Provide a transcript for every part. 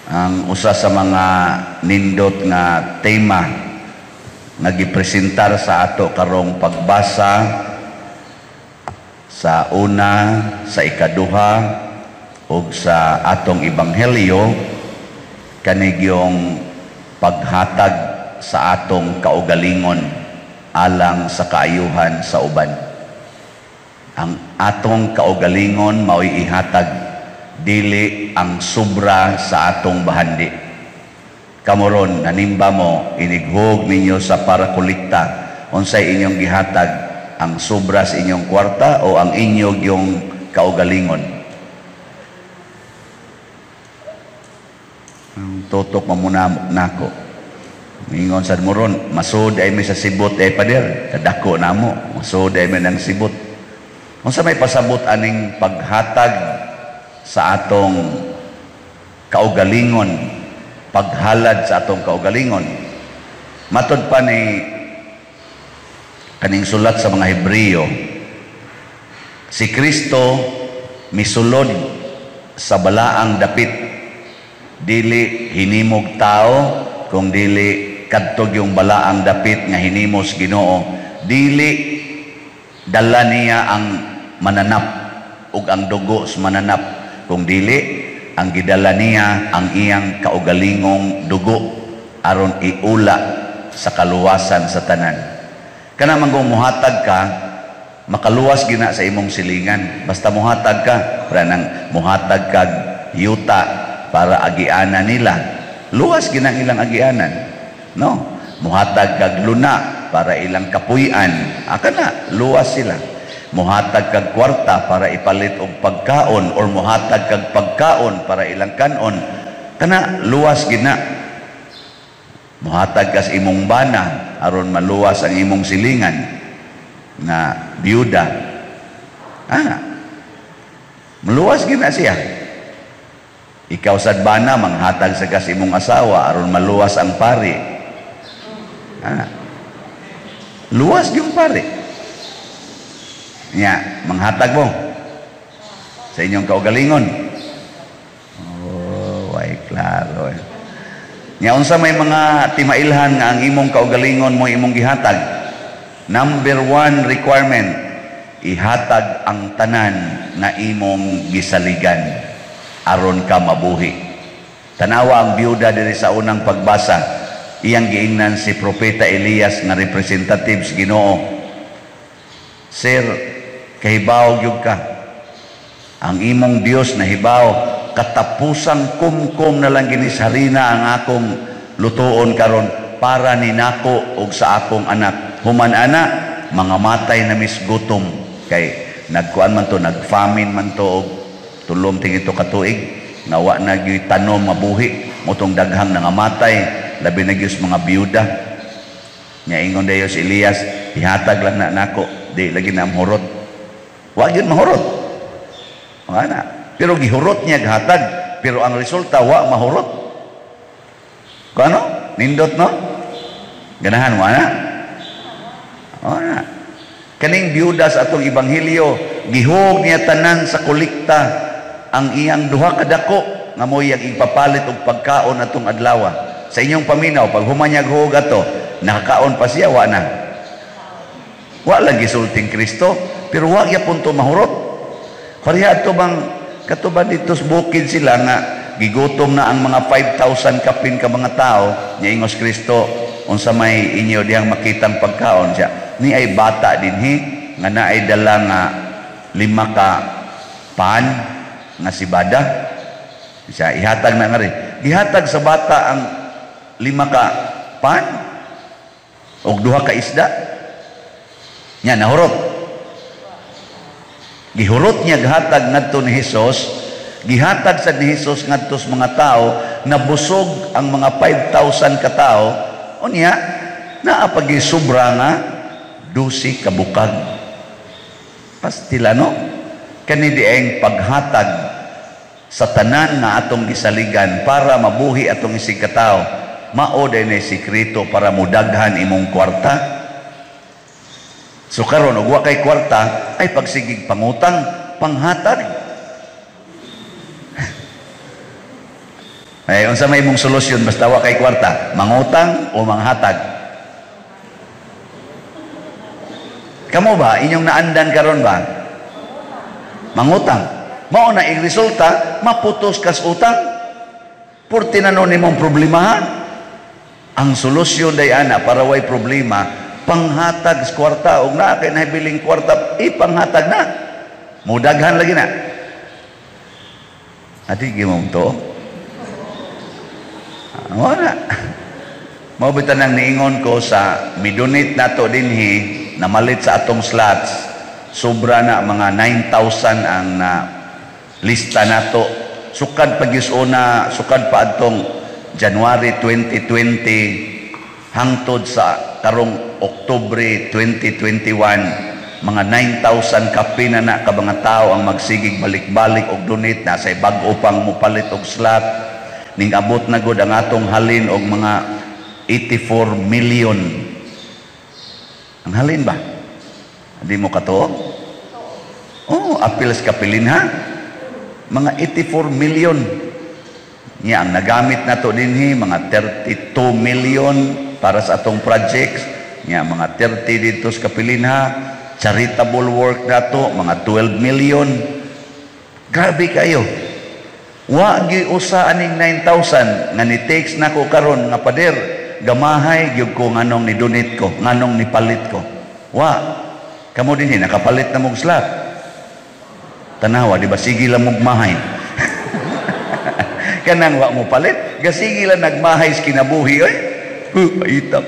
ang usa sa mga nindot nga tema nga gipresentar sa ato karong pagbasa sa una, sa ikaduha ug sa atong ebanghelyo kanig yung paghatag sa atong kaugalingon alang sa kaayuhan sa uban. Ang atong kaugalingon mao'y ihatag, dili ang sobra sa atong bahandi. Kamoron, nanimba mo, inighog ninyo sa parakulikta, unsay inyong gihatag, ang sobra sa inyong kwarta o ang inyong yung kaugalingon. Ang tutok mamunamok nako. Mingon sa moron, masud ay may sa sibot ay pader, kadako namo, masud ay may nang sibot. Unsa may pasabot aning paghatag sa atong kaugalingon, paghalad sa atong kaugalingon. Matod pa ni kaning sulat sa mga Hebreyo, si Kristo misulod sa balaang dapit, dili hinimog tao, kung dili kadtog yung balaang dapit nga hinimos Ginoo, dili dala niya ang mananap ug ang dugo sa mananap, kung dili ang gidala niya ang iyang kaugalingong dugo aron iula sa kaluwasan sa tanan. Kana man kung muhatag ka, makaluwas gina sa imong silingan. Basta muhatag ka, para nang muhatag kag yuta para agianan nila, luwas gina ilang agianan, no? Muhatag kag luna para ilang kapuy-an, kana luwas sila. Muhatag kag kwarta para ipalit og pagkaon, or muhatag kag pagkaon para ilang kanon, kana luwas gina. Muhatag kas imong bana aron maluwas ang imong silingan na biyuda, maluwas gina siya. Ikaw sad bana manghatag sa kas imong asawa aron maluwas ang pari, luwas yung pari nya, manghatag mo sa inyong kaugalingon. Ay klaro nya, unsa may mga timailhan nga ang imong kaugalingon mo imong gihatag. Number 1 requirement, ihatag ang tanan na imong gisaligan aron ka mabuhi. Tanawa ang biyuda diri sa unang pagbasa, iyang giingnan si Propeta Elias nga representative sa Ginoo. Sir, kahibaw gyud ka, ang imong Dios na hibaw, katapusang kumkum na lang ginisarina ang akong lutuon karon para ni nako ug sa akong anak. Human ana, mga matay na misgutom, kay nagkuan man to, nagfamine man to og tulom tingito katuig, nawa na gyud tanom mabuhi, motong daghang nangamatay, labi na gyud mga biyuda. Nya ingon dayo si Elias, ihatag lang na nako, di lagi na mahurot. Wa gyud mahurot. Ana, pero gihurot niya gahatag, pero ang resulta wa mahurot. Kano? Nindot no? Ganahan mo ana? Ana. Kaning biyuda sa atong ebanghelyo, gihog niya tanan sa kulikta ang iyang duha ka dako nga mo'y ipapalit og pagkaon atong adlaw. Sa inyong paminaw, pag humanyag hog ato, nakakaon pa siya, wa na. Wa lagi sulting Kristo, pero wa gyapon to mahurot. Pareha to bang katuban dito sa bukid sila nga gigutom na ang mga 5,000 kapin ka mga tao, nya ingos Kristo, unsa may inyo diyang makitang pagkaon siya. Ni ay bata dinhi nga naay dala nga 5 ka pan nga sibada. Siya ihatag na nga rin. Gihatag sa bata ang 5 ka pan og 2 ka isda. Nya nahurot. Gihurot niya gahatag ngadto ni Hesus, gihatag sa ni Hesus ngadto sa mga tao, nabusog ang mga 5,000 ka tao, unya naapagi sobra nga 12 ka bukag. Pastila no? Kani dieng paghatag sa tanan nga atong gisaligan para mabuhi atong isig ka tao, mao dinay sikreto para mudaghan imong kwarta. So karon og wa kay kwarta ay pagsigig pangutang, panghatag. Ay, unsa may mong solusyon basta wa kay kwarta, mangutang o manghatag? Kamo ba inyong naandan karon ba? Mangutang. Mao na ing resulta, maputos kas utang. Purti na nun imong problemahan. Ang solusyon day ana para way problema, panghatag sa kwarta og na kay nahibiling kwarta, ipanghatag na. Mudaghan lagi na. Adi gimong to. Ano na? Mao bitan nang niingon ko sa midunit nato dinhi namalit sa atong slots. Sobra na mga 9,000 ang na lista nato. Sukad pagyusuna, sukad pa adtong January 2020 hangtod sa karong Oktubre 2021, mga 9,000 kapi na ka mga tao ang magsigig balik-balik og donate na sa bag-o pang mupalit og slot. Ning abot na gud ang atong halin og mga 84 million. Ang halin ba? Hindi mo katuo? Oh, apil sa kapilin ha? Mga 84 million. Niya ang nagamit nato dinhi mga 32 million para sa atong projects. Niya mga 30 dito sa kapilin ha. Charitable work nato mga 12 million. Grabe kayo. Wa gi usa aning 9,000 nga ni takes nako karon nga pader gamahay gyud ko nganong ni donate ko, nganong ni palit ko. Wa kamo dinhi nakapalit na mog slot. Tanawa di ba sige lang mog mahay. Kanang wa mo palit, gasige lang nagmahay sa kinabuhi oy.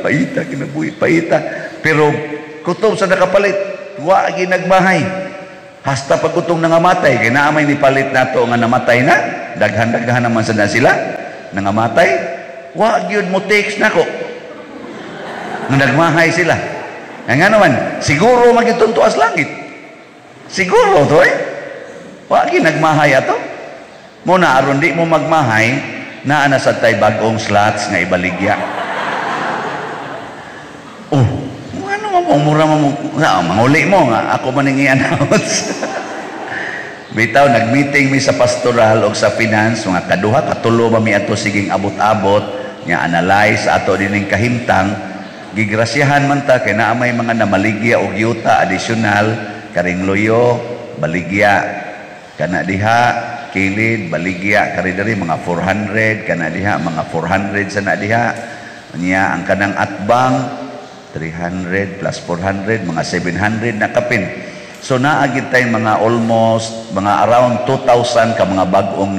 Paita kinabuhi, paita. Pero kutob sa nakapalit, wa gi nagmahay. Hasta pagkutong nangamatay kay naamay ni palit nato nga namatay na, daghan-daghan naman sana sila nangamatay. Wa gyud mo takes nako. Nga nagmahay sila. Nga naman, siguro magitunto as langit. Siguro to eh. Wa gyud nagmahay ato. Muna aron di mo magmahay naa na sa tay bag-ong slots nga ibaligya. Oh, ano mo mura mo manguli mo nga ako man ning i-announce. Bitaw nagmeeting mi sa pastoral o sa finance mga kaduha katulo ba mi ato siging abot-abot nga analyze ato dining kahimtang gigrasyahan man ta kay naa may mga namaligya og yuta additional karing loyo baligya kana diha kilid baligya kari diri mga 400 kana diha mga 400 sana diha niya ang kanang atbang 300 plus 400 mga 700 na kapin. So naagit tay mga almost mga around 2,000 ka mga bag-ong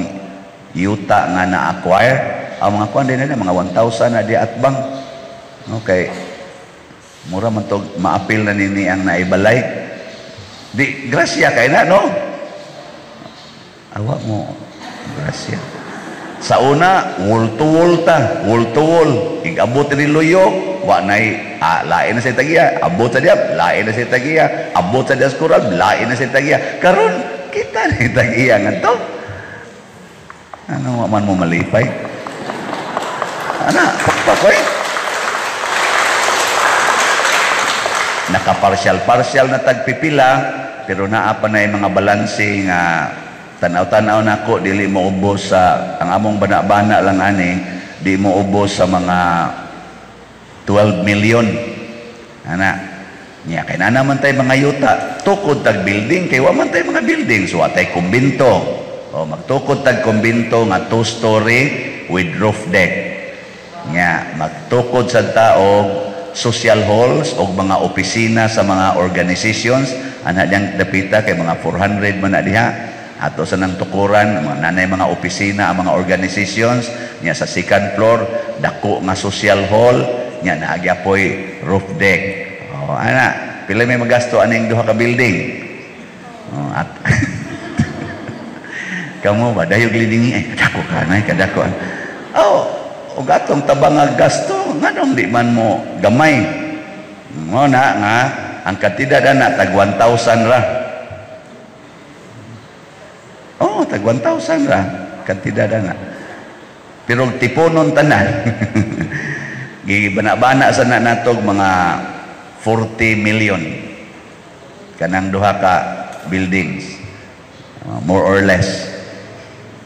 yuta nga na-acquire. Ang mga kuan din na mga 1,000 na di atbang. Okay. Mura man to maapil na nini ang naibalay. Di grasya kay na no. Awa mo grasya. Sa una, wall to wall. Igabot ni loyo, wa nay lain na sa tagiya. Abot sa diap, lain na sa tagiya. Abot sa dias kural, lain na sa tagiya. Karon kita ni tagiya ngadto. Ano man mo malipay? Ana, pakoy. Nakaparsyal na tagpipila, pero naa pa na mga balanse nga tanaw-tanaw na ko, dili mo ubos sa, ang among bana-bana lang ani, di mo ubos sa mga 12 million. Ana, niya, kaya na naman tayo mga yuta, tukod tag building, kaya waman tayo mga building, so atay kumbinto. O, magtukod tag kumbinto nga 2-story with roof deck. Niya, magtukod sa taog, social halls o mga opisina sa mga organizations, ana diyang dapita kay mga 400 man na diha. Ato sa nang tukuran, mga nanay mga opisina, ang mga organizations, niya sa second floor, dako nga social hall, niya naagyapoy roof deck. O, ana, pila may magasto aning duha ka building. O, at kamu ba, dayog lidingi, ay, kadako ka, nay, kadako. Oh, o gatong tabang nga gasto, nga nung di man mo gamay. O na, nga, ang katida na, tag 1,000 ra. Oh, tag 1,000 ra kantidad na. Pero tiponon tanan. Gibana-bana sa natog mga 40 million. Kanang duha ka buildings. More or less.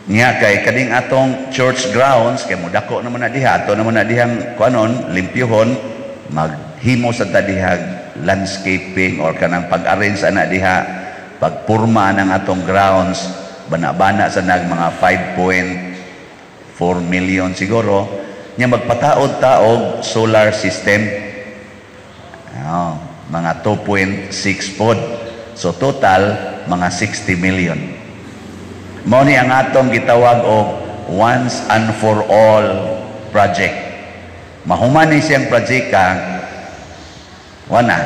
Nya kay kading atong church grounds kay mudako naman na diha, ato naman na dihang kuanon limpyuhon, maghimo sa tadihag landscaping or kanang pag-arrange ana diha, pagpurma ng atong grounds, bana-bana sa nag mga 5.4 million siguro. Nya magpataod-taog solar system. Mga 2.6 pod. So total mga 60 million. Mao ni ang atong gitawag og once and for all project. Mahuman ni siyang projeka, wana,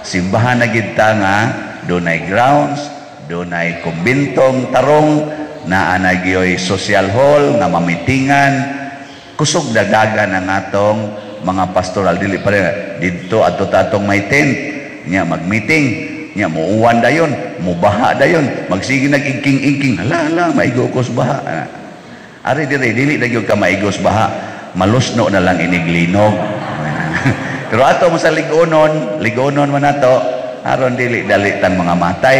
simbahan na gid ta nga dunay grounds, dunay kumbintong tarong, naa na gyoy social hall nga mamitingan, kusog dagdagan ang atong mga pastoral. Dili pa rin dito adto tatong may tent nya mag-meeting nya muuwan dayon, mubaha dayon, magsige nag-ingking-ingking, hala maigos baha. Ari dili na gyud ka maigos baha, malusno na lang iniglinog. Pero ato mo sa ligonon man nato aron dili dalitan mga matay.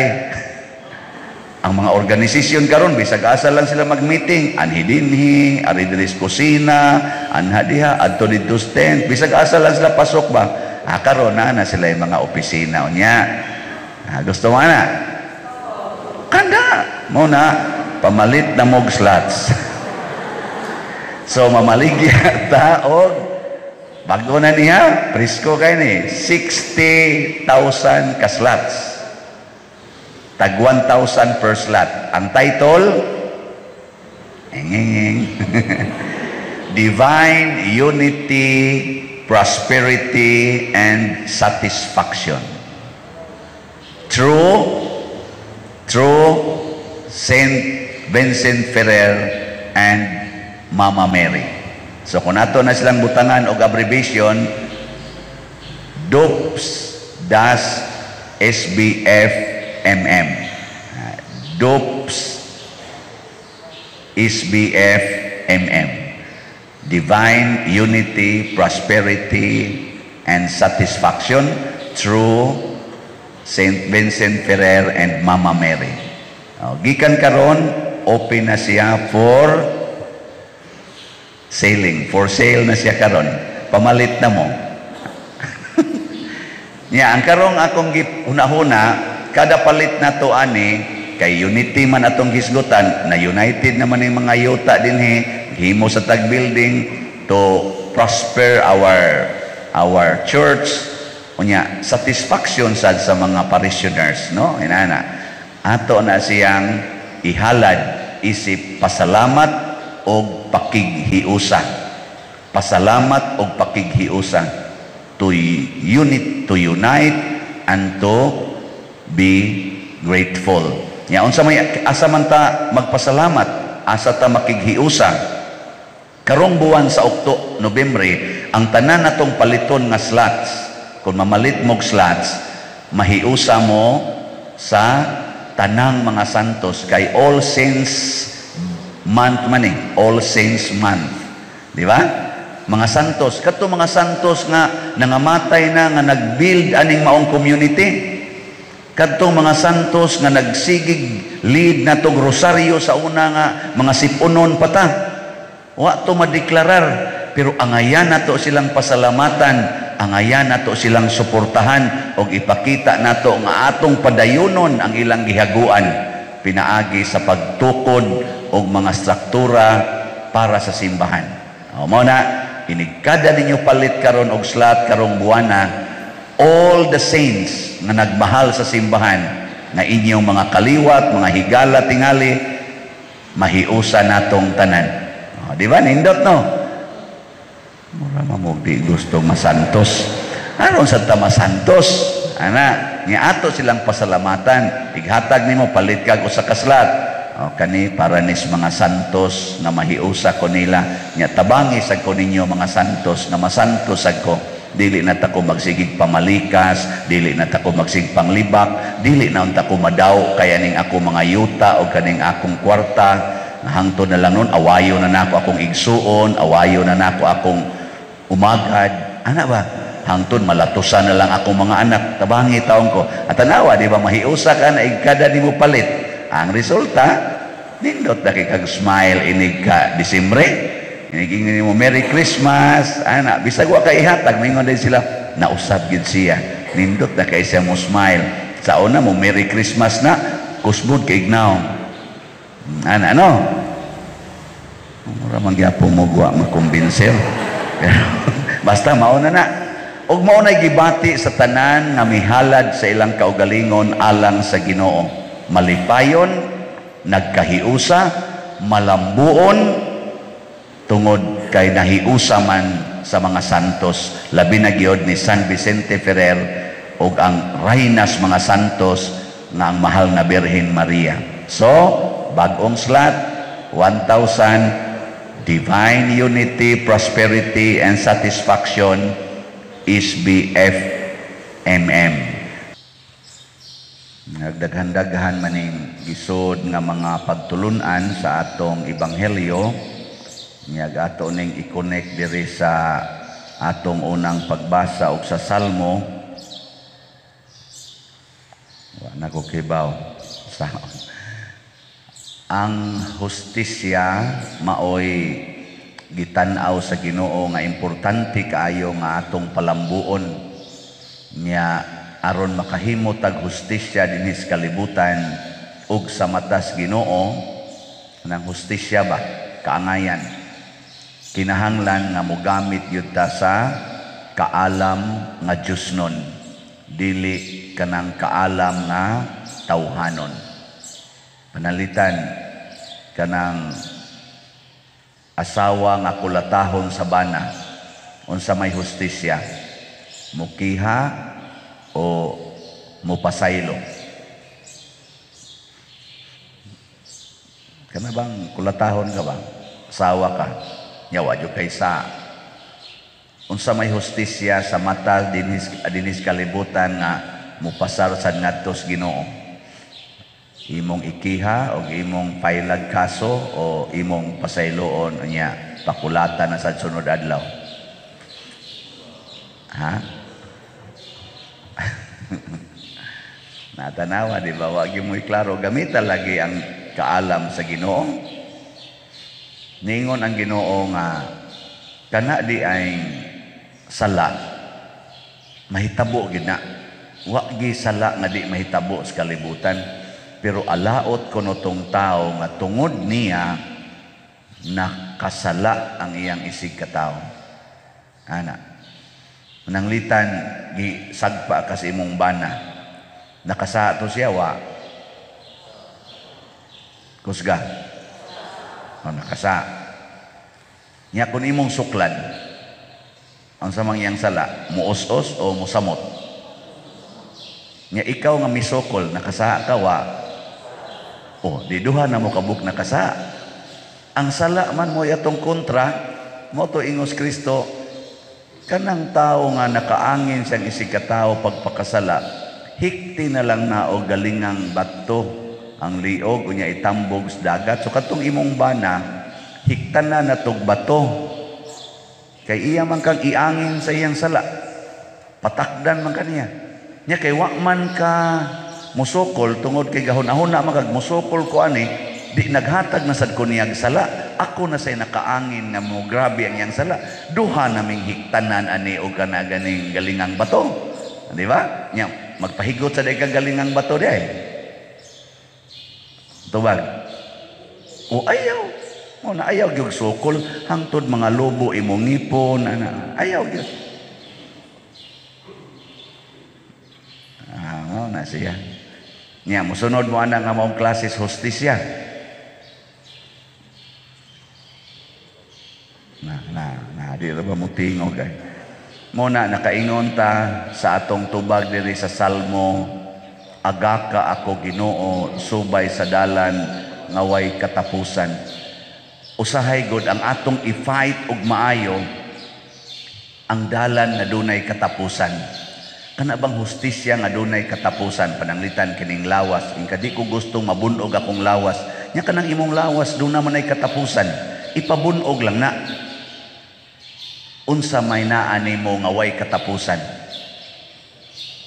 Ang mga organisasyon karon bisag asa lang sila mag-meeting, anhi dinhi, ari diri sa kusina, anha diha, adto dito sa tent, bisag asa lang sila pasok ba. Karon na sila yung mga opisina unya. Gusto mo na? Kanda mo na pamalit na mog slots. So mamaligya ta og bago na niya, presko kay ni 60,000 ka slots. Tag 1,000 per slot. Ang title Divine Unity, Prosperity and Satisfaction. Through Saint Vincent Ferrer and Mama Mary. So kung nato na silang butangan og abbreviation, DOPS-SBF-MM. DOPS-SBF-MM. Divine Unity, Prosperity and Satisfaction through Saint Vincent Ferrer and Mama Mary. Gikan karon open na siya for selling. For sale na siya karon. Pamalit na mo. Ang karong akong una-una, kada palit na to ani, kay unity man atong gisgutan, na united naman yung mga yuta dinhi, himo sa tag building to prosper our church. Unya satisfaction sad sa mga parishioners, no? Inana ato na siyang ihalad isip pasalamat og pakighiusa. Pasalamat og pakighiusa to unite and to be grateful. Nya unsa may asa man ta magpasalamat, asa ta makighiusa. Karong buwan sa Nobyembre, ang tanan natong paliton nga slots. Kung mamalit mog slots, mahiusa mo sa tanang mga santos kay All Saints month man All Saints month. Di ba? Mga santos, kato mga santos nga nangamatay na nga nag-build aning maong community. Kato mga santos nga nagsigig lead na tong rosaryo sa una nga mga sipunon pata. Wa to madeklarar, pero angayan nato silang pasalamatan. Angayan nato silang suportahan o ipakita nato nga atong padayunon ang ilang gihaguan pinaagi sa pagtukod og mga struktura para sa simbahan. Mao na inigkada ninyo palit karon og slot karong buwana, all the saints nga nagmahal sa simbahan nga inyong mga kaliwat, mga higala tingali, mahiusa natong tanan. Di ba nindot no? Mura mamog di gusto masantos. Aron sa tamasantos, ana, nga ato silang pasalamatan. Ighatag nimo palit kag usa ka slot. Kani para nis mga santos nga mahiusa ko nila. Nga tabangi sad ko ninyo mga santos nga masantos sad ko. Dili na ta ko magsigig pamalikas, dili na ta ko magsigig panglibak, dili na unta ko madaw kaya ning ako mga yuta o kaning akong kwarta. Hangtod na lang nun, awayo na nako akong igsuon, awayo na nako akong umagad. Ana ba? Hangtod malatusan na lang akong mga anak, tabangi taong ko. At tanawa, di ba, mahiusa ka na igkada di mo palit. Ang resulta, nindot na kay kag smile inig ka Disimbre, inig mo Merry Christmas, ana, bisag wa ka ihatag, mingon din sila, nausab gid siya, nindot na kay siya mo smile. Sa una mo Merry Christmas na, kusbod kay ignaw. Ana, ano? Mura man gyapon mo wa makumbinser. Basta mauna na. Og maunay gibati sa tanan nga mihalad sa ilang kaugalingon alang sa Ginoo. Malipayon, nagkahiusa, malambuon, tungod kay nahiusa man sa mga santos. Labi na gyud ni San Vicente Ferrer og ang Reynas mga santos nga ang mahal na Birhen Maria. So, bag-ong slot, 1,000, Divine Unity, Prosperity, and Satisfaction, SBFMM. Nagdaghan-daghan maning gisod nga mga pagtulunan sa atong ebanghelyo. Nyag ato ning i-connect diri sa atong unang pagbasa og sa Salmo. Wa na ko kibaw. Ang hustisya maoy gitan-aw sa Ginoo nga importante kaayo nga atong palambuon niya aron makahimo tag hustisya dinhi sa kalibutan ug sa matas Ginoo. Nang hustisya ba kaangayan kinahanglan nga mogamit yud ta sa kaalam nga Diosnon, dili kanang kaalam nga tawhanon. Panalitan kanang asawa nga kulatahon sa bana, unsa may hustisya, mukiha o mupasaylo. Kana bang kulatahon ka ba? Asawa ka, yawa jud kay sa unsa may hustisya sa mata dinis kalibutan nga mupasar sad ngadto sa Ginoo. Imong ikiha o imong pailag kaso o imong pasayloon niya pakulatan na sa sunod adlaw. Ha? Natanawa, di ba? Wag mo iklaro, gamitan lagi ang kaalam sa Ginoo. Ningon ang Ginoo nga kana di ay sala mahitabo gid na. Wa gi sala nga di mahitabo sa kalibutan. Pero alaot kuno tong tao nga tungod niya nakasala ang iyang isig katao. Ana. Nanglitan gi sagpa kas imong bana. Nakasa to siya wa. Kusga. O nakasa. Nya kun imong suklan. Ang samang iyang sala, muos-os o musamot. Nya ikaw nga misokol nakasa ka wa. Oh, di duha na mo kabuk na kasa. Ang sala man mo yatong kontra, mo to ingos Kristo, kanang tao nga nakaangin siyang isig katao pagpakasala, hikti na lang na o galingang bato ang liog, unya itambog sa dagat. So katong imong bana, hiktan na natog bato. Kay iya man kang iangin sa iyang sala. Patakdan man kaniya. Nya kay wa man ka musokol tungod kay gahon-ahon na magag musokol ko ani di naghatag na sad ko niyag sala, ako na say nakaangin nga mo grabe ang iyang sala, duha naming hiktanan ani og kana ganing galingang bato, di ba? Nya magpahigot sa daghang galingang bato di ay tubag o ayaw mo na ayaw gyud sokol hangtod mga lobo imong ngipon ana ayaw gyud na siya. Nya musunod mo ana nga maong klases hostisya. Na di ra ba mo tingog ay. Mo na nakaingon ta sa atong tubag diri sa Salmo, agaka ako Ginoo subay sa dalan nga way katapusan. Usahay gud ang atong i-fight og maayo ang dalan na dunay katapusan. Kana bang hustisya nga dunay katapusan, pananglitan kining lawas, in kadi ko gustong mabunog akong lawas, nya kanang imong lawas do na man ay katapusan, ipabunog lang na. Unsa may naa nimo nga way katapusan?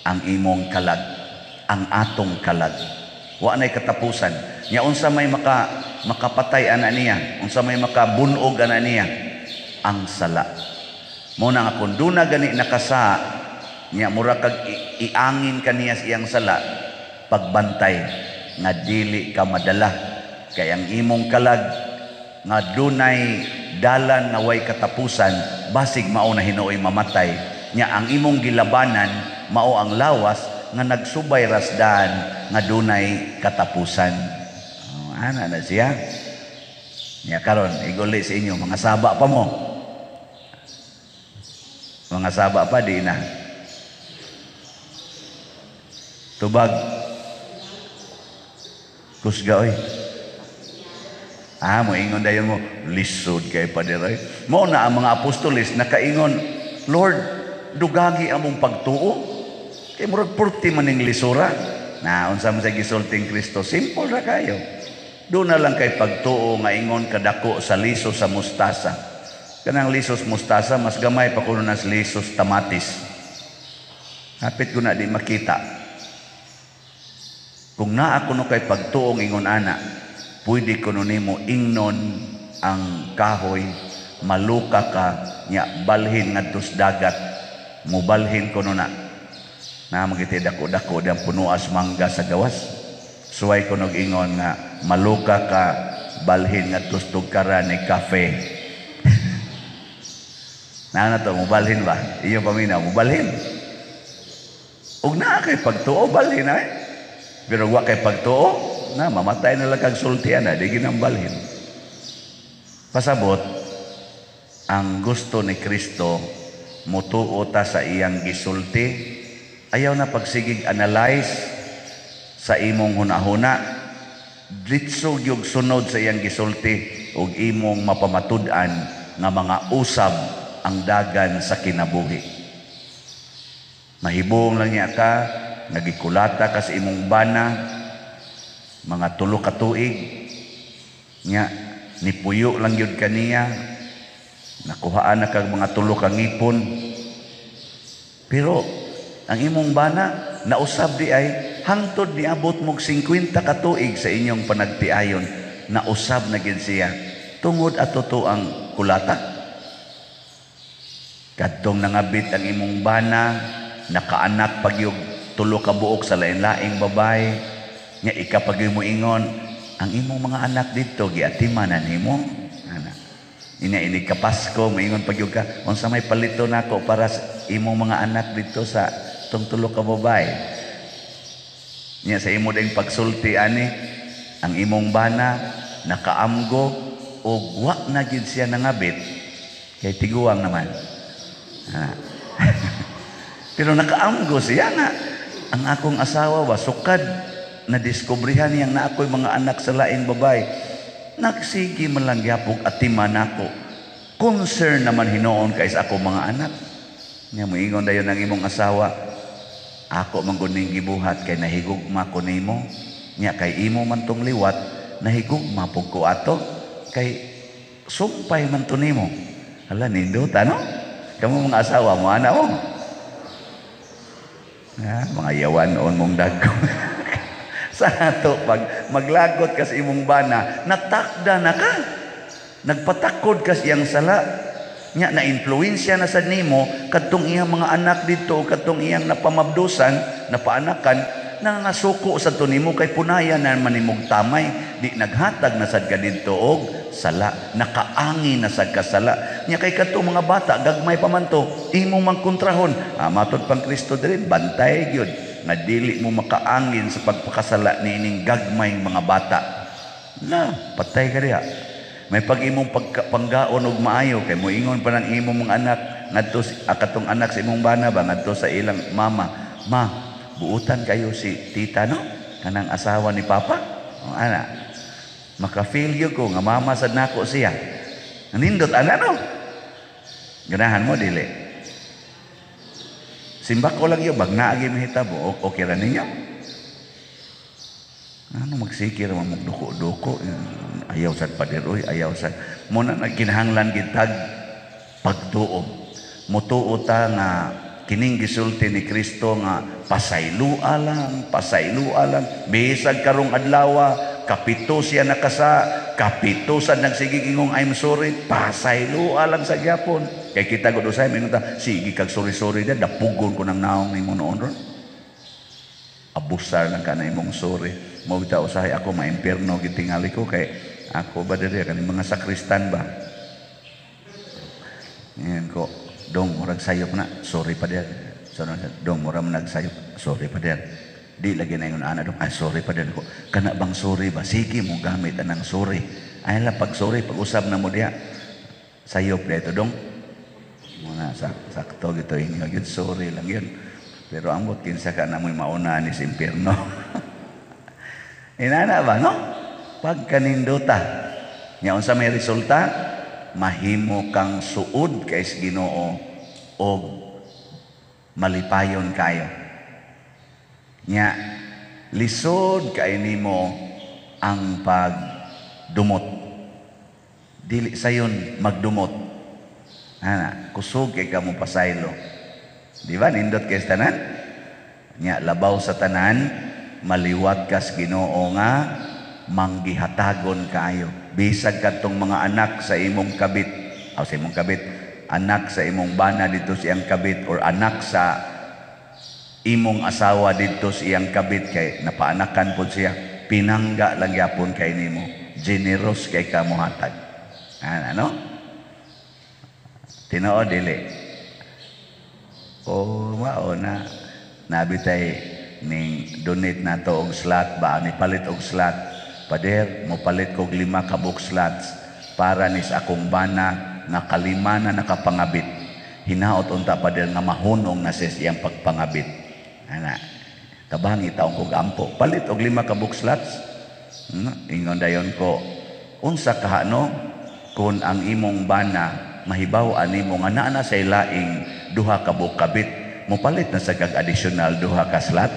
Ang imong kalag, ang atong kalag. Wa nay katapusan. Nya unsa may makapatay ana niya, unsa may makabunog ana niya? Ang sala. Mo na nga kung duna gani nakasa, nya mura kag iangin kaniya siyang sala, pagbantay nga dili ka madala. Kay ang imong kalag nga dunay dalan na way katapusan, basig mao na hinuoy mamatay. Nya ang imong gilabanan mao ang lawas nga nagsubay rasdan nga dunay katapusan. Ana na siya. Nya karon iguli sa inyo mga saba pa mo. Mga saba pa di na. Tubag. Kusga oy. Mo ingon dayon mo, lisod kay padiray. Mao na ang mga apostoles nakaingon, Lord, dugagi among pagtuo. Kay murag purti man ning lisura. Na unsa man sa gisulting Kristo, simple ra kayo. Doon na lang kay pagtuo nga ingon kadako sa lisos sa mustasa. Kanang lisos mustasa mas gamay pa kuno nas lisos tamatis. Hapit ko na di makita. Kung naa kuno kay pagtuong ingon ana, pwede kuno nimo ingnon ang kahoy, maluka ka nya balhin ngadto sa dagat, mubalhin kuno na. Na magiti dako-dako dang punuas mangga sa gawas. Suway kuno ingon nga maluka ka balhin ngadto sa tugkaran ni kafe. Na to mubalhin ba? Iyo paminaw mubalhin. Ug naa kay pagtuo balhin ay. Pero wa kay pagtuo na mamatay na lang kag sultian na di ginambalhin. Pasabot ang gusto ni Kristo mutuo ta sa iyang gisulti. Ayaw na pagsigig analyze sa imong hunahuna. Ditso gyud sunod sa iyang gisulti ug imong mapamatud-an nga mga usab ang dagan sa kinabuhi. Mahibong lang niya ka, nagikulata ka sa imong bana, mga 3 ka tuig, niya, nipuyo lang yun kaniya, nakuhaan na kag mga 3 ka ngipon. Pero, ang imong bana, nausab di ay, hangtod ni abot mong 50 ka tuig sa inyong panagtiayon, nausab na gid siya, tungod at totoo ang kulata. Kadtong nangabit ang imong bana, nakaanak pagyog 3 ka buok sa lain-laing babae, nga ikapag mo ingon, ang imong mga anak dito giatimanan nimo. Ana. Ini kapasko moingon pagyog ka, unsa may palito nako para sa imong mga anak dito sa tong 3 ka babae. Nya sa imo ding pagsulti ani, ang imong bana nakaamgo og wa na gid siya nangabit kay tiguang naman. Pero nakaamgo siya nga ang akong asawa wa sukad na diskubrihan niyang na ako'y mga anak sa laing babay. Nagsigi man lang yapog atiman ako. Concern naman hinoon kay sa ako mga anak. Nya moingon dayon ang imong asawa, ako man guning gibuhat kay nahigugma ko nimo. Nya kay imo man tong liwat, nahigugma pug ko ato kay sumpay man to nimo. Hala nindot ano? Kamu mga asawa mo ana mo. Mga yawanon mong dagko. Sa ato pag maglagot ka sa imong bana, natakda na ka. Nagpatakod ka siyang sala. Nya na influensya na sa nimo kadtong iyang mga anak dito, kadtong iyang napamabdusan, napaanakan, nangasuko sa to nimo kay punayan na manimog tamay, di naghatag na sad ka didto og sala, nakaangin na sad ka sala. Nya kay kadtong mga bata gagmay pa man to, imong mangkontrahon. Matod pang Kristo diri bantay gyud nga dili mo makaangin sa pagpakasala niining gagmay mga bata. Na patay ka diha. May pag-imong panggaon og maayo kay moingon pa ng imong mga anak ngadto katong anak sa imong bana ba ngadto sa ilang mama, ma, buutan kayo si tita no kanang asawa ni papa. O ana, maka-feel yo ko nga mama sad nako siya. Nindot ana no. Ganahan mo dili. Simbak ko lang yo bagna agi mahitabo okay ra ninyo. Ano magsikir man magduko-duko, ayaw sad padiroy, ayaw sad mo na nagkinahanglan gitag pagtuo. Mutuo ta nga kining gisulti ni Kristo nga pasaylua lang bisag karong adlaw kapito siya nakasa, kapito sa nagsigig ingong I'm sorry, pasaylua lang sa gyapon. Kay kita gud usay minunta sige kag sorry dia dapugon ko nang naong nimo noon ron. Abusar lang ka na imong sorry. Mo bitaw usahay ako maimpierno gitingali ko kay ako ba diri kaning mga sakristan ba. Ngayon ko, dong murag sayop na, sorry pa din. So, dong murag nagsayop, sorry pa din. Di lagi na yung anak dong, sorry pa din ko. Kana bang sorry ba? Sige mo gamit anang sorry. Ay lang, pag sorry, pag-usap na mo diya, sayop na ito dong. Muna, sakto gito inyo, yun sorry lang yun. Pero ang buat kinsa ka na mo'y mauna ni si impierno. Inana ba, no? Pagkaninduta. Ngayon sa may resulta, mahimo kang suod kay Ginoo o malipayon kayo. Nya lisod kay nimo ang pagdumot. Dili sayon magdumot. Ana, kusog kay kamo pasaylo. Di ba nindot kay tanan? Nya labaw sa tanan, maliwat kas Ginoo nga manggihatagon kayo. Bisag kadtong mga anak sa imong kabit, anak sa imong bana dito siyang kabit, or anak sa imong asawa dito siyang kabit, kay napaanakan po siya, pinangga lang yapon kay nimo, generous kay kamuhatag. Ano? Tinoo dili. Mao na nabitay ning donate nato og slot ba ni palit og slot. Pader, mo palit kog 5 ka book slots para ni sa akong bana nga kalima na nakapangabit. Hinaot unta pader nga mahunong na sa iyang pagpangabit. Ana, tabangi taong kog ampo. Palit og 5 ka book slots. Ingon dayon ko, unsa kahano kung ang imong bana mahibaw nimo nga naa na sa ilaing 2 ka book kabit, mo palit na sa kag additional 2 ka slot.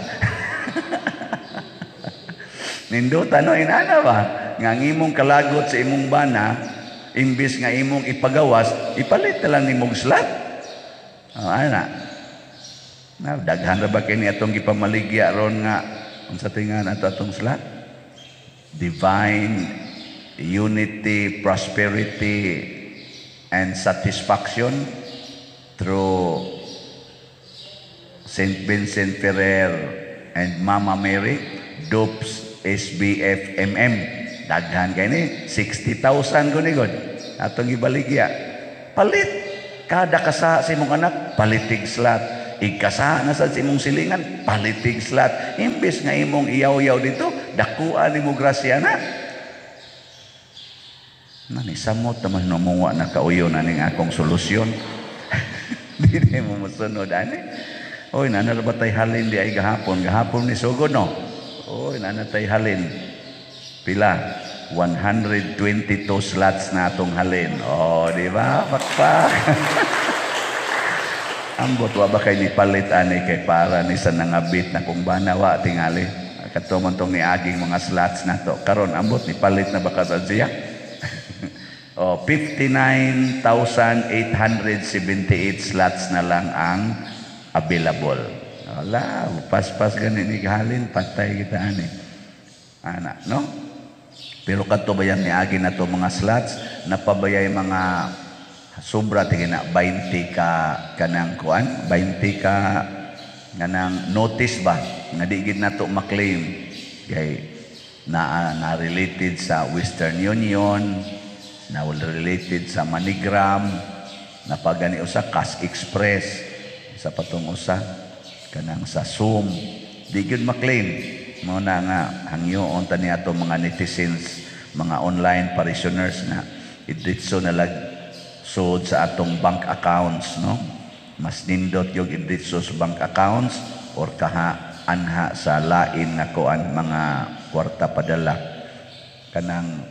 Nindot ano inana ba nga imong kalagot sa imong bana imbis nga imong ipagawas ipalit na lang nimong slot. Ana na daghan ra ba kini atong gipamaligya ron nga unsa tingan ato atong slot? Divine unity, prosperity and satisfaction through St. Vincent Ferrer and Mama Mary, Dupes SBF MM. Daghan kay ni 60,000 gunigod atong gibaligya. Palit kada kasa sa imong anak palitig slot, igkasa na sa imong silingan palitig slot. Imbes nga imong iyaw-yaw dito dakuan nimo grasya na. Nani samot naman numuwa na kauyo na ning akong solusyon. Di mo mosunod ani. Oy nanarabatay halin di ay gahapon ni sugod no. Oy, nanatay halin. Pila? 122 slots na atong halin. Oh, di ba? Pakpak. Ambot wa ba kay nipalit ani kay para ni sa nangabit na kung banawa tingali. Kadto man tong niaging mga slots na to. Karon ambot nipalit na ba ka sa siya? Oh, 59,878 slots na lang ang available. Wala, pas-pas ganin halin, patay kita ani. Ana, no? Pero kadto bayan ni agi na to mga slots, napabayay mga sobra tingin na 20 ka kanang kuan, 20 ka kanang notice ba nga di gid nato maklaim kay na related sa Western Union, na related sa MoneyGram, na pagani usa Cash Express, sa patong usa kanang sa Zoom, di gyud maklaim. Mo na nga hangyoon tani ato mga netizens, mga online parishioners na idritso na lag sud sa atong bank accounts, no? Mas nindot yung idritso sa bank accounts or anha sa lain na kuan mga kwarta padala kanang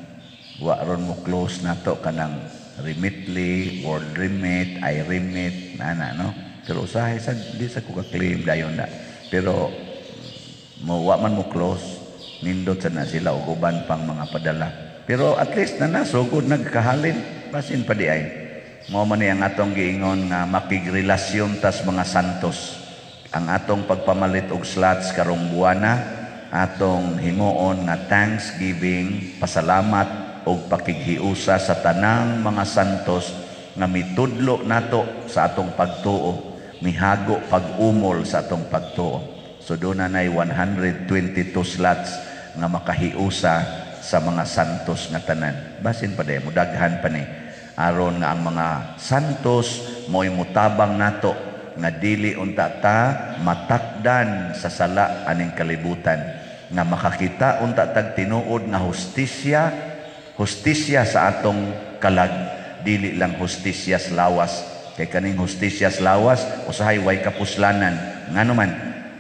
wa ron mo close nato kanang Remitly, World Remit, iRemit na no. Pero usahay sa di sa ko ka-claim dayon na. Pero mo wa man mo close, nindot sa na sila og uban pang mga padala. Pero at least na nasugod nagkahalin basin pa di ay. Mao man ni ang atong giingon nga makigrelasyon tas mga santos. Ang atong pagpamalit og slots karong buwana, atong himuon nga thanksgiving, pasalamat og pakighiusa sa tanang mga santos nga mitudlo nato sa atong pagtuo, mihago pag-umol sa atong pagtuo. So doon na 122 slots nga makahiusa sa mga santos nga tanan. Basin pa de, mudaghan pa ni. Aron nga ang mga santos mo'y mutabang nato nga dili unta ta matakdan sa sala aning kalibutan. Nga makakita unta tag tinuod nga hustisya sa atong kalag. Dili lang hustisya sa lawas. Kay kaning hustisya sa lawas, usahay way kapuslanan. Nga naman,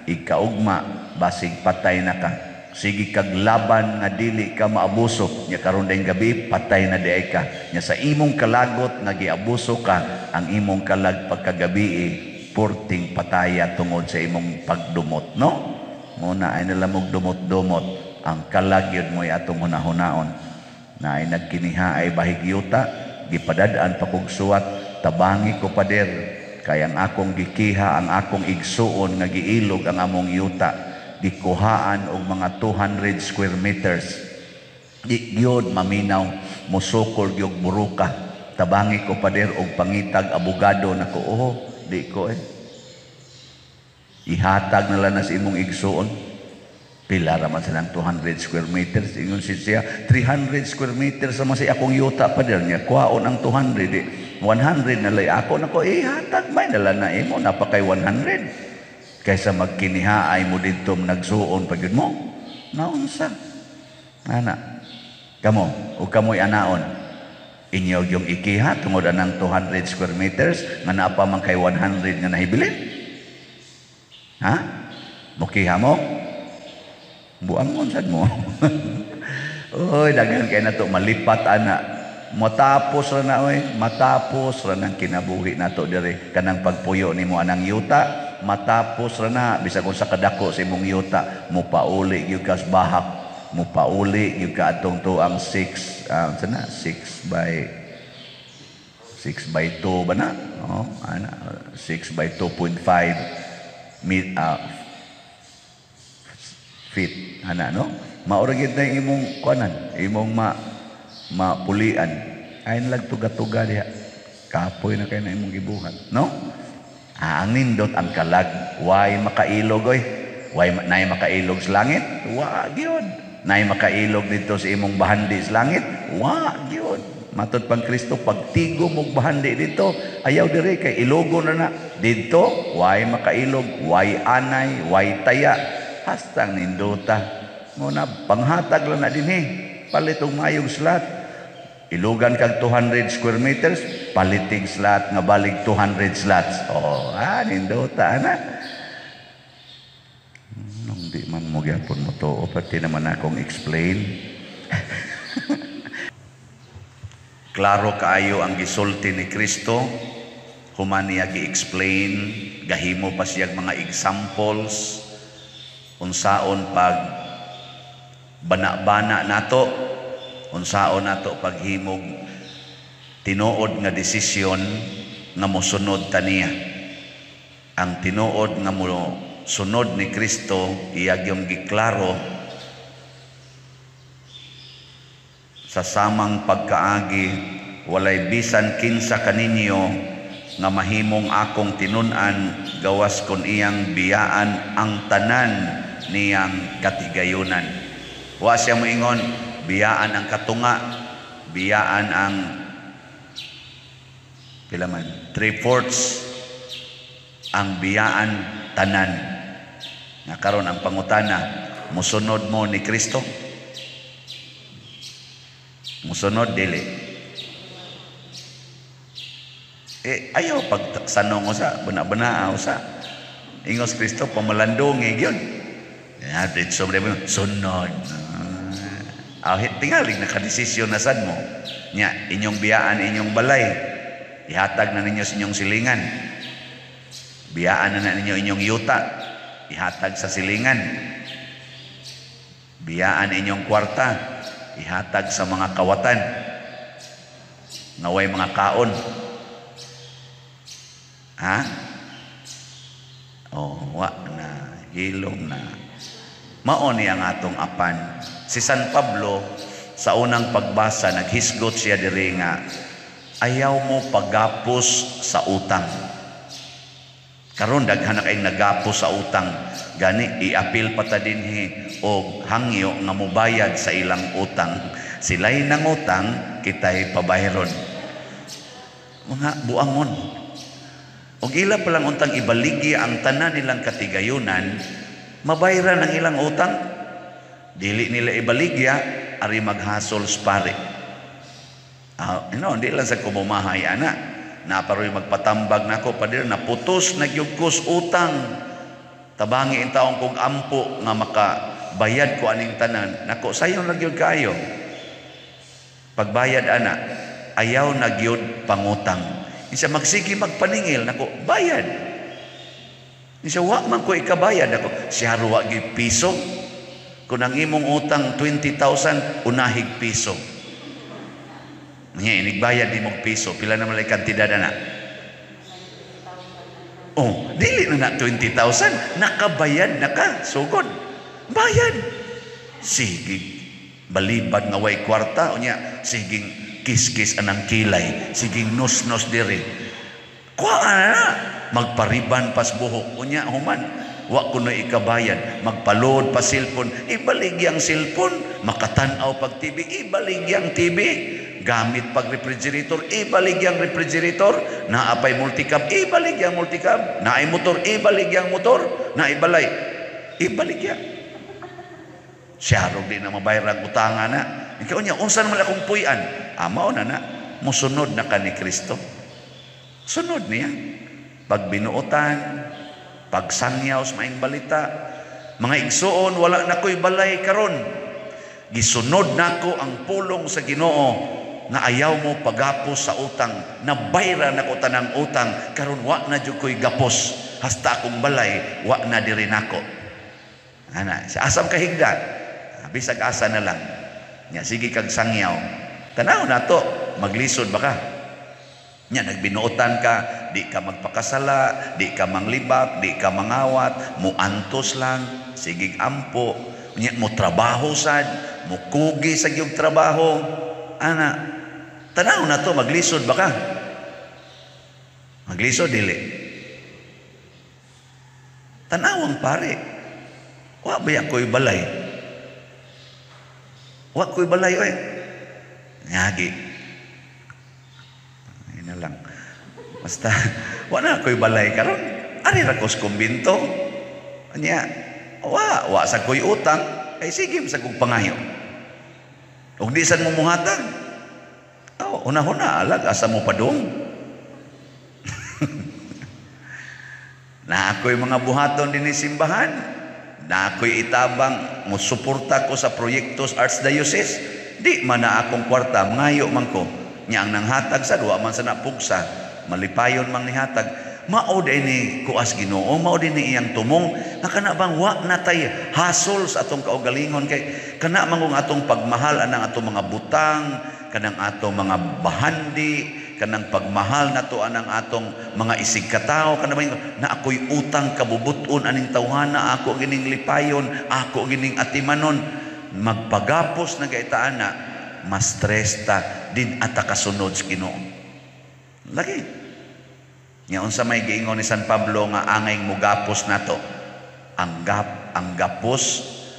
ikaugma basig patay na ka, sige kag laban nga dili ka maabuso nya karon dayong gabi patay na diay ka nya sa imong kalagot nga giabuso ka, ang imong kalag pagkagabi purting pataya tungod sa imong pagdumot, no? Muna ay nalamog dumot-dumot ang kalag yun mo'y atong hunahunaon na ay nagkiniha ay bahigyuta gipadadaan pa kog suwat tabangi ko pader. Kaya ang akong gikiha, ang akong igsuon nga giilog ang among yuta, gikuhaan og mga 200 square meters. Di gyud maminaw, musukol gyud buruka. Tabangi ko pader og pangitag abogado nako. Oh, di ko ihatag na lang na sa imong igsuon. Pila raman silang 200 square meters. Ingon siya, 300 square meters sama si akong yuta pader niya. Kuhaon ang 200 100 na lay ako nako hatag may nala na imo napakay 100 kaysa magkinihaay mo didto nagsuon pag yun mo naunsa ana kamo o kamoy anaon inyo yung ikiha tungod anang 200 square meters nga naapa man kay 100 nga nahibilin ha mukiha mo buangon sad mo oy daghan kay nato malipat ana. Matapos ra na matapos ra nang kinabuhi nato dire kanang pagpuyo nimo anang yuta, matapos ra na bisag kung sa kadako sa imong yuta mupauli gyud kas bahak, mupauli gyud ka atong tuang 6 sana 6 by 2 ba na ana 6 by 2.5 feet ana no maura gyud na imong kuanan imong mapulian ay nalag tuga-tuga diha kapoy na kayo na imong gibuhat no ang nindot ang kalag way makailog way nay makailog sa langit wa gyud nay makailog dito sa imong bahandi sa langit wa gyud matud pang Kristo pagtigo mong bahandi dito ayaw dire kay ilogo na dito way makailog way anay way taya hastang nindota mo na panghatag lang na dinhi palitong mayong slot ilugan kag 200 square meters palitig slot nga balig 200 slots nindota ana nung di man mo gyapon mo to pati naman akong explain klaro kaayo ang gisulti ni Kristo human niya gi-explain gahimo pa siyang mga examples unsaon pag bana-bana nato unsaon nato paghimog tinuod nga desisyon nga mosunod taniya ang tinuod nga mosunod ni Kristo iyag yung giklaro sa samang pagkaagi walay bisan kinsa kaninyo nga mahimong akong tinun-an gawas kon iyang biyaan ang tanan niyang katigayunan wa siya moingon biyaan ang katunga, biyaan ang pilaman 3/4 ang biyaan tanan. Nga karon ang pangutana, musunod mo ni Kristo? Musunod dili. Ayaw pagsanong usa, bana-bana usa. Ingos Kristo pamalandong gyud. Ya, dito sunod. Tingaling nakadesisyon na sad mo nya inyong biyaan inyong balay ihatag na ninyo sa inyong silingan biyaan na ninyo inyong yuta ihatag sa silingan biyaan inyong kwarta ihatag sa mga kawatan naway mga kaon Ha? Oh, wa na, hilom na. Mao ni ang atong apan. Si San Pablo, sa unang pagbasa, naghisgot siya diri nga, ayaw mo pagapos sa utang. Karon daghan na kay nagapos sa utang, gani iapil pa ta dinhi og hangyo nga mobayad sa ilang utang. Sila'y nang utang, kita'y pabayron. Mga buangon. Og ila pa lang untang ibaligi ang tanan nilang katigayunan, mabayran ang ilang utang. Dili nila ibaligya, ari maghasol spare. Di lang sa kumumahay, ana. Naparoy magpatambag na ako, padir na putos, nagyugkos utang. Tabangi in taong kong ampo nga makabayad ko aning tanan. Nako, sayo nagyug kayo. Pagbayad, ana, ayaw nagyud pangutang. Isa magsigi magpaningil, nako, bayad. Isa wa man ko ikabayad, ako, siya ruwa gi piso. Kung ang imong utang 20,000, unahig piso. Ngayon, inigbayad di mong piso. Pila naman lang kantidad na? Oh, dili na 20,000. Nakabayad na ka. Sugod. Bayad. Sige. Balibad nga way kwarta. O niya, siging kis-kis anang kilay. Siging nos-nos diri. Kuha na. Magpariban pas buhok. O niya, human. Wa ko na ikabayad. Magpaload pa cellphone. Ibaligyan cellphone. Makatanaw pag TV. Ibaligyan TV. Gamit pag refrigerator, ibaligyan refrigerator. Naapay multicab, ibaligyan multicab. Naay motor, ibaligyan motor. Naibalay, ibaligyan. Siyarog din na mabayarang utangan na. Ikaw niya, unsan man akong puyan? Amaw na, musunod na ka ni Kristo. Sunod niya. Pag binuotan, pag sangyaw sa maing balita, mga igsuon, wala na ko'y balay karon. Gisunod nako ang pulong sa Ginoo nga ayaw mo pagapos sa utang, nabayra na ko tanang utang, karon wa na jud ko'y gapos, hasta akong balay, wa na diri nako. Ana, sa asam kahigda, bisag asa na lang. Nya sige kag sangyaw. Tanaw na to, maglisod ba ka? Nya nagbinuotan ka, di ka magpakasala, di ka manglibak, di ka mangawat, muantos lang, sige ampo, nya mo trabaho sad, mo kugi sa iyong trabaho. Ana, tanaw na to, maglisod ba ka? Maglisod, dili. Tanawang pare, wa ba ako'y balay? Wa ko'y balay, oy. Ngagi. Ayun na lang. Basta, wa na ako'y balay karon. Ari rakos kumbinto. Anya, wa sa ko'y utang, ay sige, sa kong pangayo. Kung di san mo muhatag, una-una, alag, asa mo padung. Na ako'y mga buhaton din simbahan, na ako'y itabang, musuporta ko sa proyektos Arts Diocese, di man na akong kwarta, ngayo man ko, niya ang nanghatag sa duwa man sa napugsa, malipayon mang nihatag, mao din ni kuas Ginoo, mao din ni iyang tumong, nga kana bang wa na tay hasol sa atong kaugalingon, kay kana mangong atong pagmahal anang atong mga butang, kanang atong mga bahandi, kanang pagmahal na to anang atong mga isig katao, kanang na ako'y utang kabubuton aning tawhana, ako gining lipayon, ako gining atimanon, magpagapos na gaitaan na, mas stress ta din at kasunod sa Ginoo. Lagi. Nya unsa may giingon ni San Pablo nga angay mugapos nato, ang gapos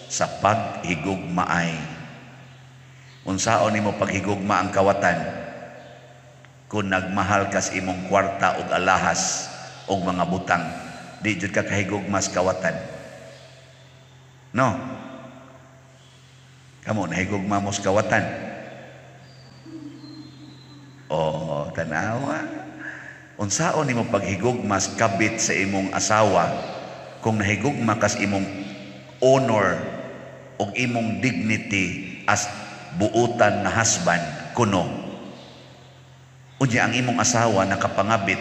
sa paghigugmaay. Unsaon nimo paghigugma ang kawatan? Kung nagmahal kas imong kwarta og alahas og mga butang, di jud ka kahigugma sa kawatan. No? Kamo nahigugma mo sa kawatan. Oh, tanawa. Unsaon nimo paghigugma sa kabit sa imong asawa kung nahigugma kas imong honor og imong dignity as buutan na husband kuno. Unya ang imong asawa nakapangabit,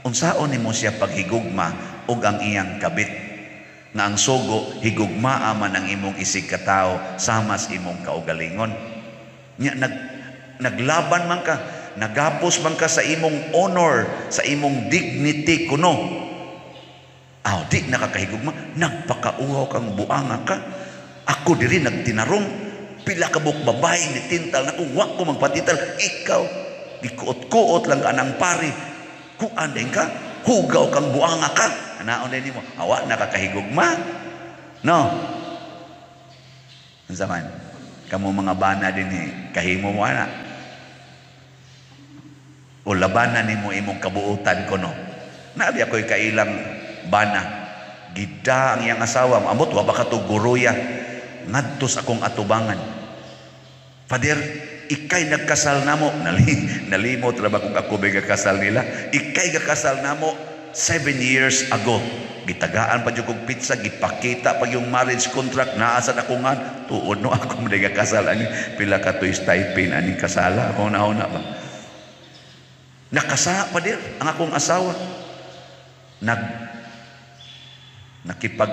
unsaon nimo siya paghigugma og ang iyang kabit nga ang sugo higugmaa man ang imong isig katao sama sa imong kaugalingon. Nya naglaban man ka, nagapos man ka sa imong honor, sa imong dignity kuno. Di nakakahigugma, nagpakauhaw kang buanga ka. Ako diri nagtinarong, pila ka buk babae ni tintal na kung wak ko magpatital, ikaw, gikuot-kuot lang ka ng pari. Kung andeng ka, hugaw kang buanga ka. Anaon din mo, awa nakakahigugma. No? Ang zaman, kamo mga bana din kahimo mo ana. O labanan ni mo imong kabuutan ko no. Nabi ako'y kailang bana. Gida ang iyang asawa. Amot, wa ba ka to guruya. Ngadtos akong atubangan. Pader, ikay nagkasal namo. Nalimot ra ba kung ako may kakasal nila? Ikay kakasal namo 7 years ago. Gitagaan pa yung pizza, gipakita pa yung marriage contract, naasan ako nga, tuod no ako may kakasal. Pila ka to stipend, aning kasala. Ako na ba? Nakasa pa dir ang akong asawa. Nakipag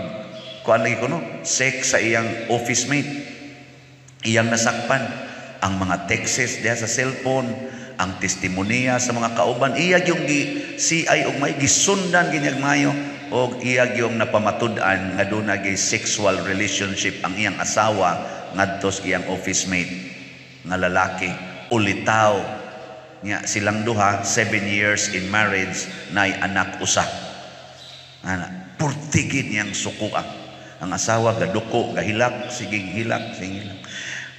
kuan lagi ko no, sex sa iyang office mate. Iyang nasakpan ang mga texts diha sa cellphone, ang testimonya sa mga kauban. Iyag yung CI og may gisundan ginyag mayo og iyag yung napamatud-an nga duna gi sexual relationship ang iyang asawa ngadto sa iyang office mate nga lalaki. Ulitaw nya silang duha 7 years in marriage nay anak usa. Ana purtigid niyang sukuan. Ang asawa gaduko, gahilak, siging hilak, siging hilak.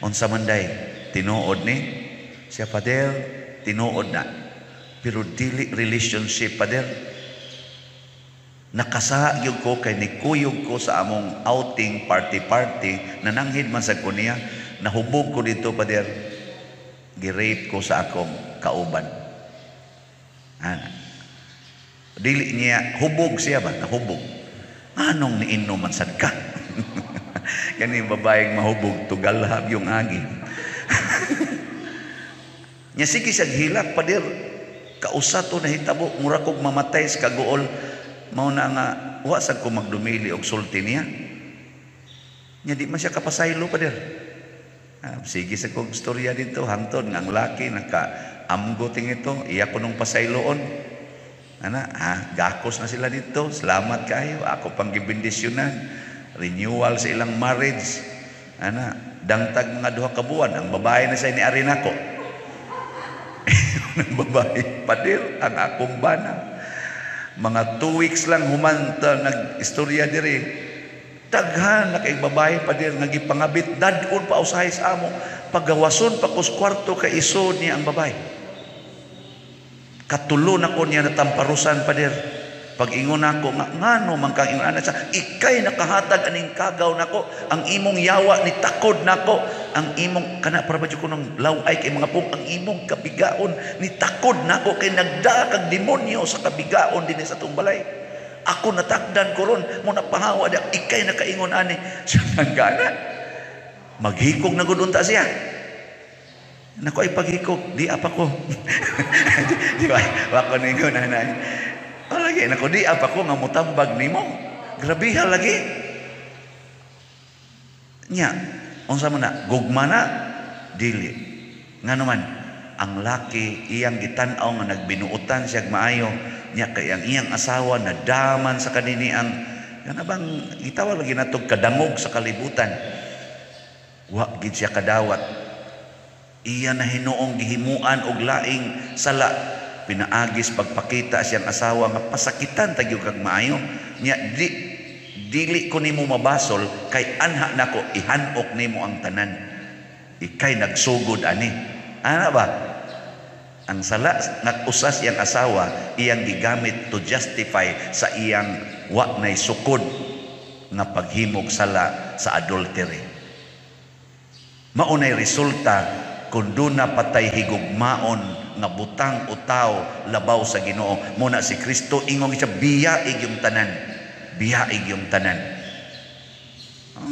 Unsa man day, tinuod ni siya pader, tinuod na. Pero dili relationship pader. Nakasayog ko kay nikuyog ko sa among outing party nananghid man sa kunya, nahubog ko dito pader. Gi-rape ko sa akong kauban. Ana. Dili niya, hubog siya ba? Nahubog. Anong niinom man sad ka? Kani babaeng mahubog, tugalhab yung agi. Nya sige siya hilak padir. Kausato na hitabo, mura kog mamatay sa kaguol. Mao na nga, wa sad ko magdumili og sulti niya. Nya di man siya kapasaylo padir. Sige sa kong storya dito, hangtod ng laki, naka-amgoting ito, iya ko nung pasayloon. Gakos na sila dito, salamat kayo, ako pang gibindisyonan, renewal sa ilang marriage. Dangtag mga 2 ka buwan, ang babae na siya ni Arin ako. Ang babae, padir, ang akong bana. Mga 2 weeks lang humanta, nag-istorya diri. Daghan na kay babae pa dir nagipangabit dadon pa usahay sa amo pagawason pa kus kwarto kay isod niya ang babae. Katulo na ko niya natamparusan pa dir. Pag ingon ako ngano man kang ingon ana sa ikay nakahatag aning kagaw nako ang imong yawa ni takod nako ang imong kana para ba ko nang laway kay mga pong ang imong kabigaon ni takod nako kay nagda kag demonyo sa kabigaon dinhi sa tong balay. Ako natakdan ko ron, mo napahawa da ikay nakaingon ani. Siya gana. Maghikog na gud unta siya. Nako ay paghikog, di apa ko. Di ba? Wa ko ningon nanay. Lagi nako di apa ko nga motambag nimo. Grabiha lagi. Nya, unsa man na gugma na dili. Ngano man ang laki iyang gitan-aw nga nagbinuutan siya maayo nya kay ang iyang asawa nadaman sa kanini ang kana bang gitawag lagi natog kadangog sa kalibutan. Wa gid siya kadawat. Iya na hinuong gihimuan og laing sala pinaagis pagpakita siyang asawa nga pasakitan tagyo kag maayo nya dili ko nimo mabasol kay anha nako ihanok nimo ang tanan. Ikay nagsugod ani. Ana ba? Ang sala nag-usas iyang asawa iyang gigamit to justify sa iyang wa nay sukod nga paghimog sala sa adultery. Maunay resulta kung doon na patay higugmaon nga butang utaw labaw sa Ginoo. Muna si Kristo ingong siya biyaig yung tanan. Biyaig yung tanan.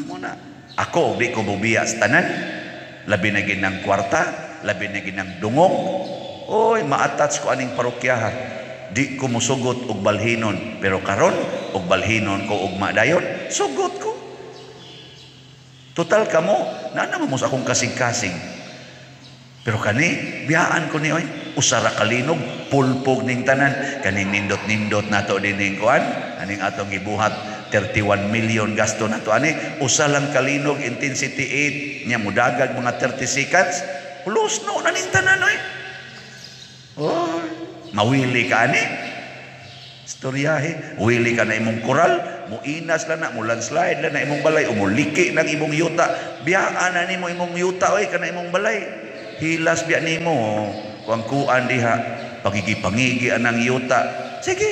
Muna ako di ko bubiya sa tanan. Labi na ginang kwarta, labi na ginang dungog. Oy, ma-attach ko aning parokyaha. Di ko musugot og balhinon, pero karon og balhinon ko og madayon, sugot ko. Total kamo, na mo sa akong kasing-kasing. Pero kani, biyaan ko ni oy. usara kalinog pulpog ning tanan kaning nindot-nindot nato dining kuan aning atong gibuhat 31 million gasto nato ani usa lang kalinog intensity 8 nya mudagag mga 30 seconds pulusno na ning tanan oy. Oh, mawili ka ani istoryahe wili ka na imong koral muinas lang na mulandslide lang na imong balay umuliki ng imong yuta biyaan na nimo imong yuta oy kana imong balay hilas biya nimo kuan diha pagigipangigi anang yuta sige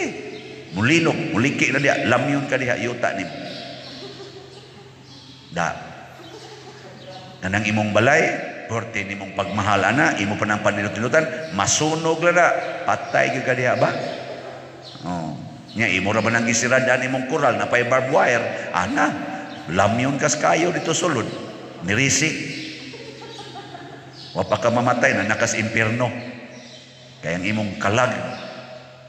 mulinok muliki na diha lamyon ka diha yuta nimo da nanang imong balay porte nimong pagmahal ana imo pa nang panilot-ilotan masunog lang na patay gyud ka diha ba oh nya imo ra man ang gisiradan imong koral na pay barbed wire ana lamyon kas kayo dito sulod nirisi wa pa ka mamatay na nakas impierno kaya ang imong kalag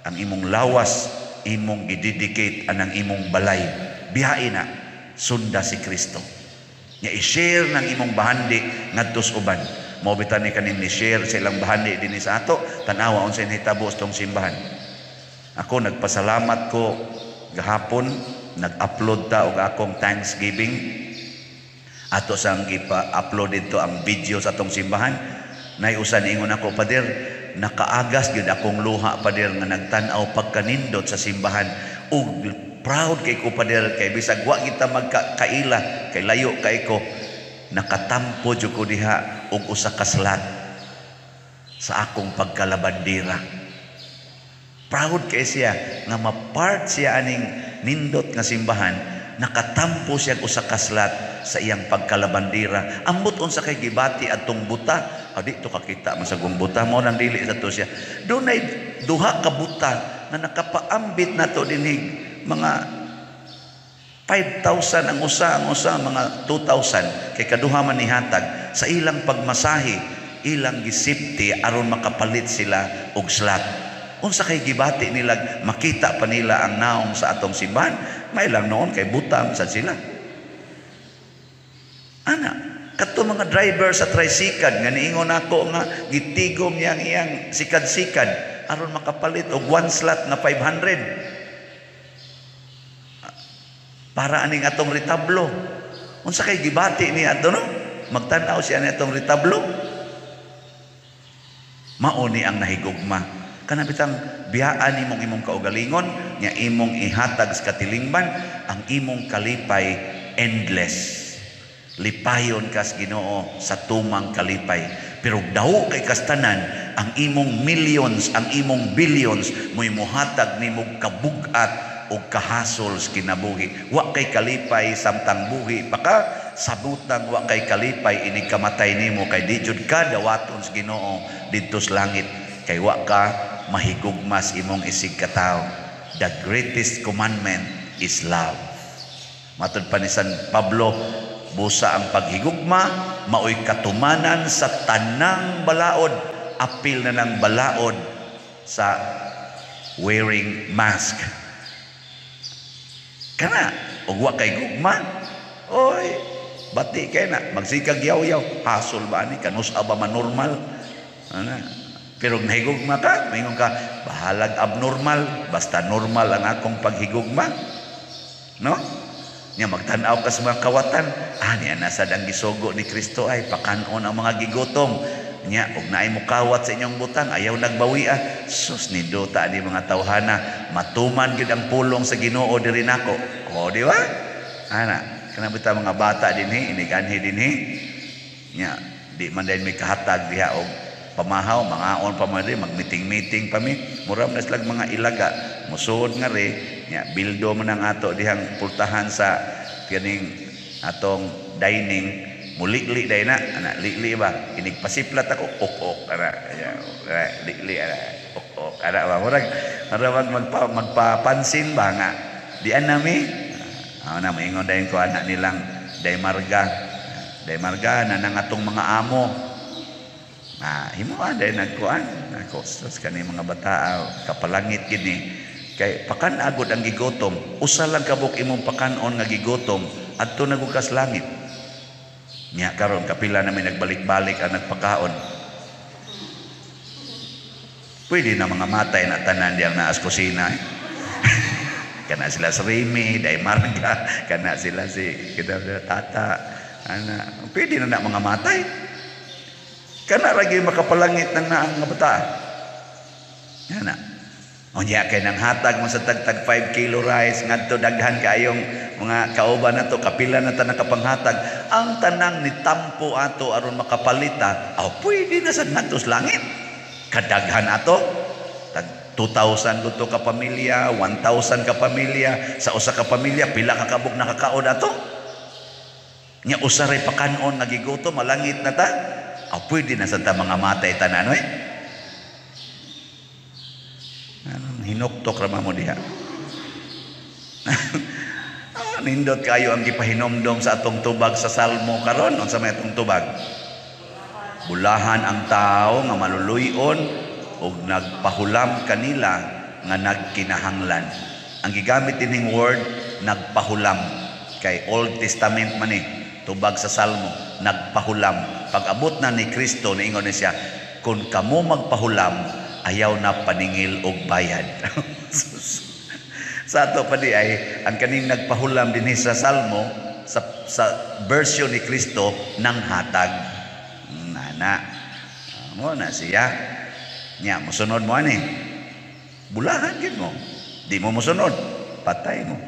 ang imong lawas imong i-dedicate anang imong balay biyain na sunda si Kristo nya i-share ng imong bahandi ngadto sa uban mao bitan ni kaning ni-share sa ilang bahandi dinhi sa ato tan-awa unsay nahitabo sa tong simbahan. Ako nagpasalamat ko gahapon nag-upload ta og akong Thanksgiving ato sang gipa-upload dito ang video sa atong simbahan nay usa niingon ako pader nakaagas gyud akong luha pader nga nagtan-aw pagkanindot sa simbahan ug proud kay ko pader kay bisag wa kita magkaila kay layo kay ko nakatampo jud ko diha og usa ka slat sa akong pagkalabandira. Proud kay siya nga ma-part siya aning nindot nga simbahan nakatampo siya usa ka slat sa iyang pagkalabandira ambot unsa kay gibati adtong buta adi to kakita man sa buta mo nang dili sa to siya dunay duha ka buta na nakapaambit nato dinig mga 5,000 ang usa mga 2,000 kay kaduha man nihatag sa ilang pagmasahe ilang gisipti aron makapalit sila og slot unsa kay gibati nila makita pa nila ang naong sa atong simbahan may lang noon kay butang sa sila ana kato mga driver sa tricycle nga niingon ako nga gitigom yang iyang sikad-sikad aron makapalit og one slot na 500 para aning atong retablo unsa kay gibati ni ato no magtan-aw siya ni atong retablo mao ni ang nahigugma kana bitang biyaan imong imong kaugalingon nya imong ihatag sa katilingban ang imong kalipay endless lipayon kas Ginoo sa tumang kalipay pero daw kay kastanan ang imong millions ang imong billions mo'y muhatag nimo kabug-at o kahasol sa kinabuhi wa kay kalipay samtang buhi baka sabutang wa kay kalipay ini kamatay nimo kay di jud ka dawaton sa Ginoo didto sa langit kay wa ka mahigugmas imong isig katawo. The greatest commandment is love. Matud pa ni San Pablo busa ang paghigugma maoy katumanan sa tanang balaod apil na ng balaod sa wearing mask kana ug wa kay gugma oy bati kay na magsikag yaw-yaw hasol ba ani kanus aba man normal ana pero nahigugma ka mingon ka bahalag abnormal basta normal ang akong paghigugma no nya magtan-aw ka sa mga kawatan ani ana sad ang gisugo ni Kristo ay pakanon ang mga gigutom nya ug naay mo kawat sa inyong butang ayaw nagbawi sus ni dota ni mga tawhana matuman gyud ang pulong sa Ginoo diri nako o di ba ana kana bitaw mga bata dinhi iniganhi dinhi nya di man day may kahatag diha og pamahaw mangaon pa man magmeeting-meeting pa mi mura na slag mga ilaga musuod nga re nya bildo man ang ato dihang pultahan sa kining atong dining mulikli day na ana likli ba inigpasiplat ako ok ana likli ana ok ana ba murag magpapansin ba nga di anami ana maingon dayon ko anak nilang day marga na nang atong mga amo himo day nagkuan ako sus kani mga bata kapalangit gini kay pakan agod ang gigotom usa lang kabuk imong pakanon nga gigotom adto nagukas langit nya karon kapila na may nagbalik-balik ang nagpakaon Pwede na mga matay na tanan diyang naas kusina. Kana sila si Remy, Day Marga, kana sila si Tata. Pwede na mga matay. Kana lagi makapalangit na ang bata. Kana. Unya kay nang hatag mo sa tagtag 5 kilo rice ngadto daghan kayong mga kauban nato kapila na ta nakapanghatag ang tanang ni tampo ato aron makapalita pwede na sad ngadto sa langit kadaghan ato tag 2,000 luto ka pamilya 1,000 ka pamilya sa usa ka pamilya pila ka kabog nakakaon ato nya usaray pakanon nagigutom malangit na ta pwede na sad ta mga matay tanan hinuktok rama mo diha. Nindot kayo ang gipahinomdom sa atong tubag sa Salmo karon unsa may atong tubag? Bulahan ang tao nga maluluyon ug nagpahulam kanila nga nagkinahanglan. Ang gigamit ining word nagpahulam kay Old Testament man tubag sa Salmo nagpahulam. Pag abot na ni Kristo niingon niya kung kamo magpahulam ayaw na paningil og bayad. Sa ato pa di ay ang kaning nagpahulam din sa Salmo sa version ni Kristo ng hatag. Nana. Mo na siya. Nya mosunod mo ani. Bulahan gid mo. Di mo mosunod, patay mo.